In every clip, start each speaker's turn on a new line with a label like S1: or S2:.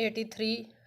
S1: 83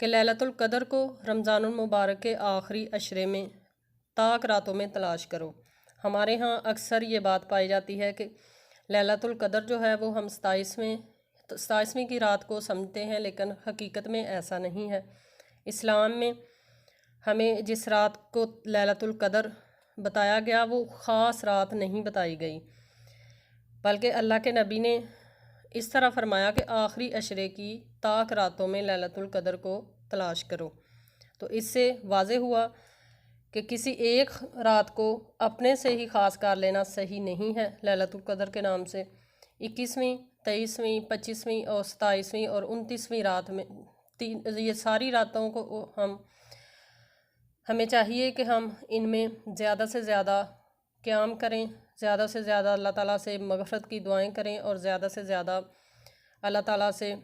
S1: کہ لیلۃ القدر کو رمضان المبارک کے آخری عشرے میں طاق راتوں میں تلاش کرو۔ ہمارے ہاں اکثر یہ بات پائی جاتی ہے کہ لیلۃ القدر جو ہے وہ ہم 27ویں کی رات کو سمجھتے ہیں، لیکن حقیقت میں ایسا نہیں ہے۔ اسلام میں ہمیں جس رات کو لیلۃ القدر بتایا گیا وہ خاص رات نہیں بتائی گئی، بلکہ اللہ کے نبی نے اس طرح فرمایا کہ آخری عشرے کی طاق راتوں میں لیلۃ القدر کو تلاش کرو۔ تو اس سے واضح ہوا کہ کسی ایک رات کو اپنے سے ہی خاص کر لینا صحیح نہیں ہے لیلۃ القدر کے نام سے۔ 21ویں، 23ویں، 25ویں اور 27ویں اور 29ویں رات میں یہ ساری راتوں کو ہمیں چاہیے کہ ہم ان میں زیادہ سے زیادہ قیام کریں، زیادہ سے زیادہ اللہ تعالیٰ سے مغفرت کی دعائیں کریں اور زیادہ سے زیادہ اللہ تعالیٰ سے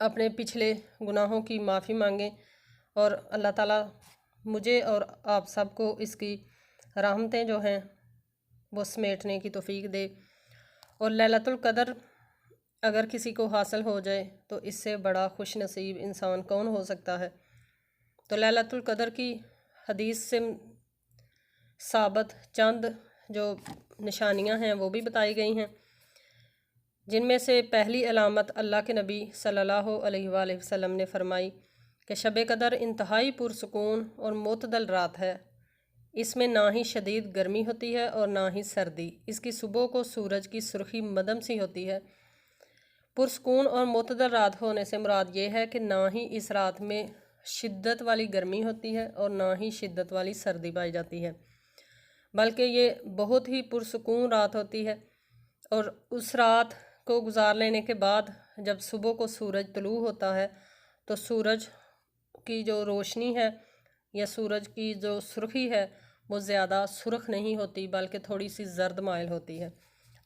S1: اپنے پچھلے گناہوں کی معافی مانگیں، اور اللہ تعالیٰ مجھے اور آپ سب کو اس کی رحمتیں جو ہیں وہ سمیٹنے کی توفیق دے۔ اور لیلۃ القدر اگر کسی کو حاصل ہو جائے تو اس سے بڑا خوش نصیب انسان کون ہو سکتا ہے۔ تو لیلۃ القدر کی حدیث سے ثابت چند جو نشانیاں ہیں وہ بھی بتائی گئی ہیں، جن میں سے پہلی علامت اللہ کے نبی صلی اللہ علیہ وآلہ وسلم نے فرمائی کہ شب قدر انتہائی پرسکون اور معتدل رات ہے۔ اس میں نہ ہی شدید گرمی ہوتی ہے اور نہ ہی سردی۔ اس کی صبح کو سورج کی سرخی مدھم سی ہوتی ہے۔ پرسکون اور معتدل رات ہونے سے مراد یہ ہے کہ نہ ہی اس رات میں شدت والی گرمی ہوتی ہے اور نہ ہی شدت والی سردی پائی جاتی ہے، بلکہ یہ بہت ہی پرسکون رات ہوتی ہے۔ اور اس رات کو گزار لینے کے بعد جب صبح کو سورج طلوع ہوتا ہے تو سورج کی جو روشنی ہے یا سورج کی جو سرخی ہے وہ زیادہ سرخ نہیں ہوتی بلکہ تھوڑی سی زرد مائل ہوتی ہے۔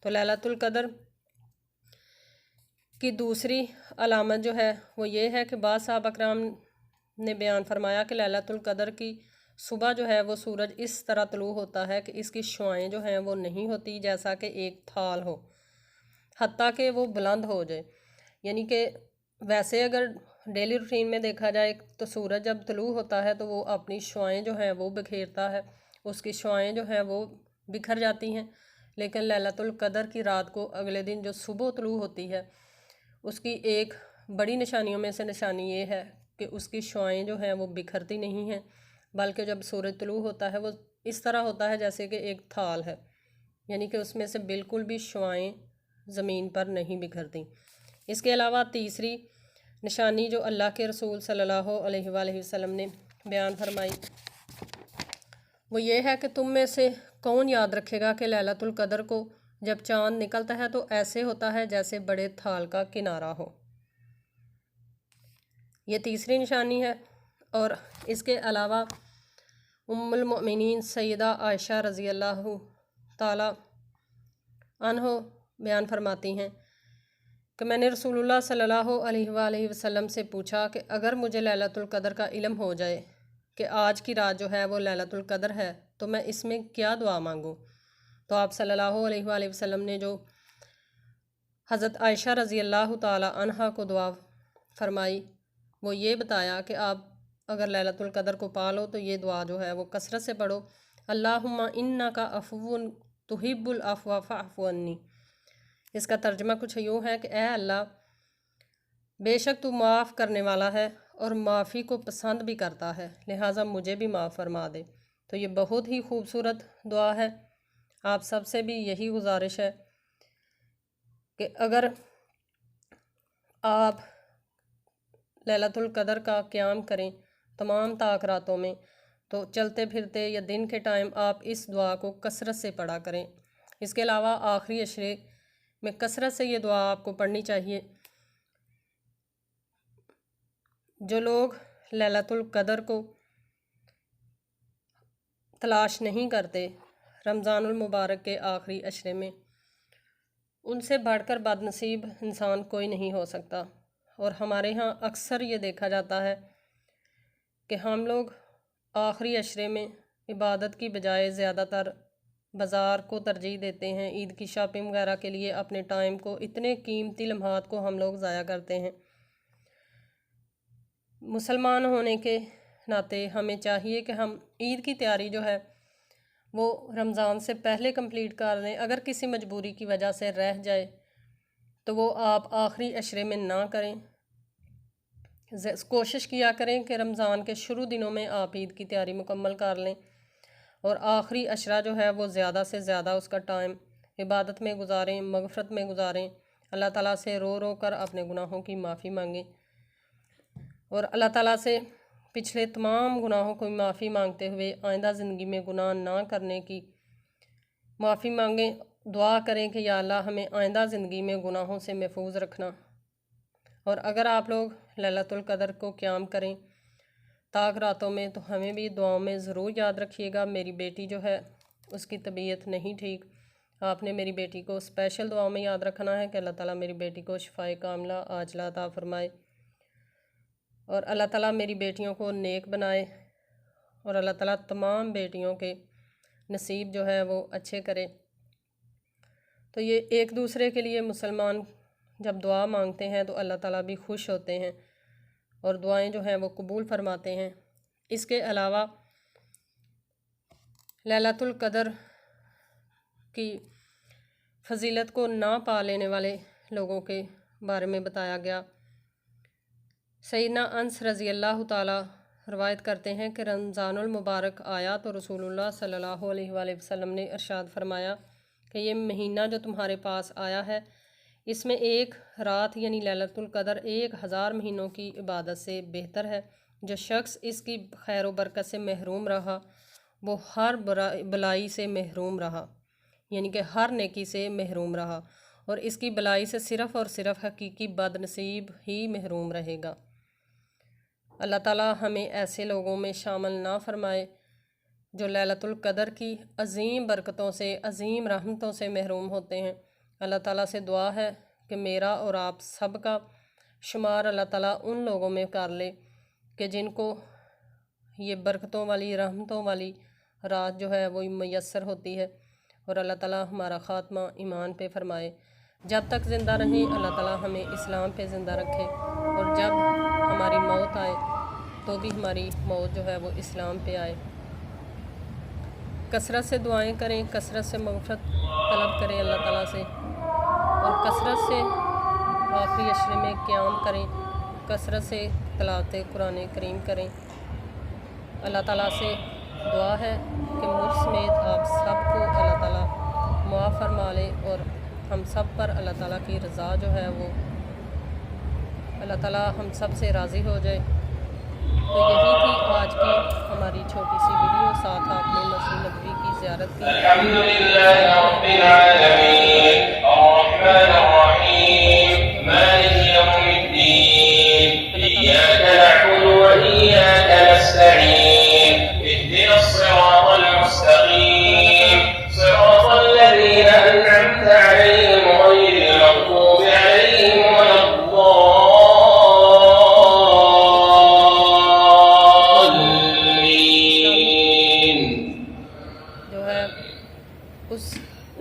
S1: تو لیلۃ القدر کی دوسری علامت جو ہے وہ یہ ہے کہ بعض صحابہ کرام نے بیان فرمایا کہ لیلۃ القدر کی صبح جو ہے وہ سورج اس طرح طلوع ہوتا ہے کہ اس کی شعاعیں جو ہیں وہ نہیں ہوتی جیسا کہ ایک تھال ہو، حتیٰ کہ وہ بلند ہو جائے۔ یعنی کہ ویسے اگر ڈیلی روٹین میں دیکھا جائے تو سورج جب طلوع ہوتا ہے تو وہ اپنی شعاعیں جو ہیں وہ بکھیرتا ہے، اس کی شعاعیں جو ہیں وہ بکھر جاتی ہیں، لیکن لیلۃ القدر کی رات کو اگلے دن جو صبح طلوع ہوتی ہے اس کی ایک بڑی نشانیوں میں سے نشانی یہ ہے کہ اس کی شعاعیں جو ہیں وہ بکھرتی نہیں ہیں، بلکہ جب سورج طلوع ہوتا ہے وہ اس طرح ہوتا ہے جیسے کہ ایک تھال ہے، یعنی کہ اس میں سے بالکل بھی شعاعیں زمین پر نہیں بکھرتی۔ اس کے علاوہ تیسری نشانی جو اللہ کے رسول صلی اللہ علیہ وآلہ وسلم نے بیان فرمائی وہ یہ ہے کہ تم میں سے کون یاد رکھے گا کہ لیلۃ القدر کو جب چاند نکلتا ہے تو ایسے ہوتا ہے جیسے بڑے تھال کا کنارہ ہو۔ یہ تیسری نشانی ہے۔ اور اس کے علاوہ ام المؤمنین سیدہ عائشہ رضی اللہ تعالی عنہ بیان فرماتی ہیں کہ میں نے رسول اللہ صلی اللہ علیہ وآلہ وسلم سے پوچھا کہ اگر مجھے لیلۃ القدر کا علم ہو جائے کہ آج کی رات جو ہے وہ لیلۃ القدر ہے تو میں اس میں کیا دعا مانگوں؟ تو آپ صلی اللہ علیہ وآلہ وسلم نے جو حضرت عائشہ رضی اللہ تعالی عنہ کو دعا فرمائی وہ یہ بتایا کہ آپ اگر لیلۃ القدر کو پا لو تو یہ دعا جو ہے وہ کثرت سے پڑھو، اللہم انکا عفو تحب العفو فاعف عنی۔ اس کا ترجمہ کچھ یوں ہے کہ اے اللہ بے شک تو معاف کرنے والا ہے اور معافی کو پسند بھی کرتا ہے، لہٰذا مجھے بھی معاف فرما دے۔ تو یہ بہت ہی خوبصورت دعا ہے۔ آپ سب سے بھی یہی گزارش ہے کہ اگر آپ لیلۃ القدر کا قیام کریں تمام طاق راتوں میں تو چلتے پھرتے یا دن کے ٹائم آپ اس دعا کو کثرت سے پڑھا کریں۔ اس کے علاوہ آخری عشرے میں کثرت سے یہ دعا آپ کو پڑھنی چاہیے۔ جو لوگ لیلۃ القدر کو تلاش نہیں کرتے رمضان المبارک کے آخری عشرے میں، ان سے بڑھ کر بد نصیب انسان کوئی نہیں ہو سکتا۔ اور ہمارے ہاں اکثر یہ دیکھا جاتا ہے کہ ہم لوگ آخری عشرے میں عبادت کی بجائے زیادہ تر بازار کو ترجیح دیتے ہیں، عید کی شاپنگ وغیرہ کے لیے اپنے ٹائم کو، اتنے قیمتی لمحات کو ہم لوگ ضائع کرتے ہیں۔ مسلمان ہونے کے ناطے ہمیں چاہیے کہ ہم عید کی تیاری جو ہے وہ رمضان سے پہلے کمپلیٹ کر دیں۔ اگر کسی مجبوری کی وجہ سے رہ جائے تو وہ آپ آخری عشرے میں نہ کریں، کوشش کیا کریں کہ رمضان کے شروع دنوں میں آپ عید کی تیاری مکمل کر لیں، اور آخری عشرہ جو ہے وہ زیادہ سے زیادہ اس کا ٹائم عبادت میں گزاریں، مغفرت میں گزاریں، اللہ تعالیٰ سے رو رو کر اپنے گناہوں کی معافی مانگیں، اور اللہ تعالیٰ سے پچھلے تمام گناہوں کو معافی مانگتے ہوئے آئندہ زندگی میں گناہ نہ کرنے کی معافی مانگیں، دعا کریں کہ یا اللہ ہمیں آئندہ زندگی میں گناہوں سے محفوظ رکھنا۔ اور اگر آپ لوگ لیلۃ القدر کو قیام کریں تاک راتوں میں تو ہمیں بھی دعاؤں میں ضرور یاد رکھیے گا۔ میری بیٹی جو ہے اس کی طبیعت نہیں ٹھیک، آپ نے میری بیٹی کو اسپیشل دعاؤں میں یاد رکھنا ہے کہ اللہ تعالیٰ میری بیٹی کو شفائے کاملہ عاجلہ عطا فرمائے، اور اللہ تعالیٰ میری بیٹیوں کو نیک بنائے، اور اللہ تعالیٰ تمام بیٹیوں کے نصیب جو ہے وہ اچھے کرے۔ تو یہ ایک دوسرے کے لیے مسلمان جب دعا مانگتے ہیں تو اللہ تعالیٰ بھی خوش ہوتے ہیں اور دعائیں جو ہیں وہ قبول فرماتے ہیں۔ اس کے علاوہ لیلۃ القدر کی فضیلت کو نہ پا لینے والے لوگوں کے بارے میں بتایا گیا۔ سیدنا انس رضی اللہ تعالیٰ روایت کرتے ہیں کہ رمضان المبارک آیا تو رسول اللہ صلی اللہ علیہ وآلہ وسلم نے ارشاد فرمایا کہ یہ مہینہ جو تمہارے پاس آیا ہے اس میں ایک رات یعنی لیلۃ القدر 1000 مہینوں کی عبادت سے بہتر ہے۔ جو شخص اس کی خیر و برکت سے محروم رہا وہ ہر بلائی سے محروم رہا، یعنی کہ ہر نیکی سے محروم رہا، اور اس کی بلائی سے صرف اور صرف حقیقی بد نصیب ہی محروم رہے گا۔ اللہ تعالیٰ ہمیں ایسے لوگوں میں شامل نہ فرمائے جو لیلۃ القدر کی عظیم برکتوں سے، عظیم رحمتوں سے محروم ہوتے ہیں۔ اللہ تعالیٰ سے دعا ہے کہ میرا اور آپ سب کا شمار اللہ تعالیٰ ان لوگوں میں کر لے کہ جن کو یہ برکتوں والی، رحمتوں والی رات جو ہے وہ میسر ہوتی ہے، اور اللہ تعالیٰ ہمارا خاتمہ ایمان پہ فرمائے۔ جب تک زندہ رہیں اللہ تعالیٰ ہمیں اسلام پہ زندہ رکھے، اور جب ہماری موت آئے تو بھی ہماری موت جو ہے وہ اسلام پہ آئے۔ کثرت سے دعائیں کریں، کثرت سے مغفرت طلب کریں اللہ تعالیٰ سے، اور کثرت سے آخری عشرے میں قیام کریں، کثرت سے تلاوت قرآن کریم کریں۔ اللہ تعالیٰ سے دعا ہے کہ مجھ سمیت آپ سب کو اللہ تعالیٰ معاف فرما لے، اور ہم سب پر اللہ تعالیٰ کی رضا جو ہے وہ اللہ تعالیٰ ہم سب سے راضی ہو جائے۔ تو یہی تھی آج کی ہماری چھوٹی سی ویڈیو، ساتھ آپ نے مسجد نبوی کی زیارت کی۔
S2: الحمدللہ رب العالمین الرحمن الرحیم مالک یوم الدین ایاک نعبد و ایاک نستعین اهدنا الصراط المستقیم صراط الذین انعمت علیہم غیر المغضوب علیہم ولا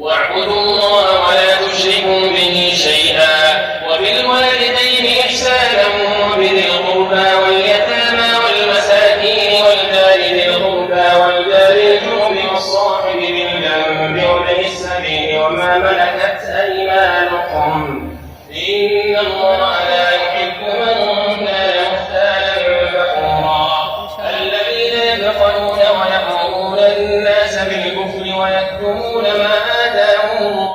S2: واعبدوا الله ولا تشركوا به شيئا وبالوالدين إحسانا وبذي القربى واليتامى والمساكين والجار ذي القربى والجار الجنب والصاحب بالجنب وابن السبيل وما ملكت أيمانكم إن الله لا يحب من كان مختالا فخورا الذين يبخلون ويأمرون الناس بالبخل ويكتمون ما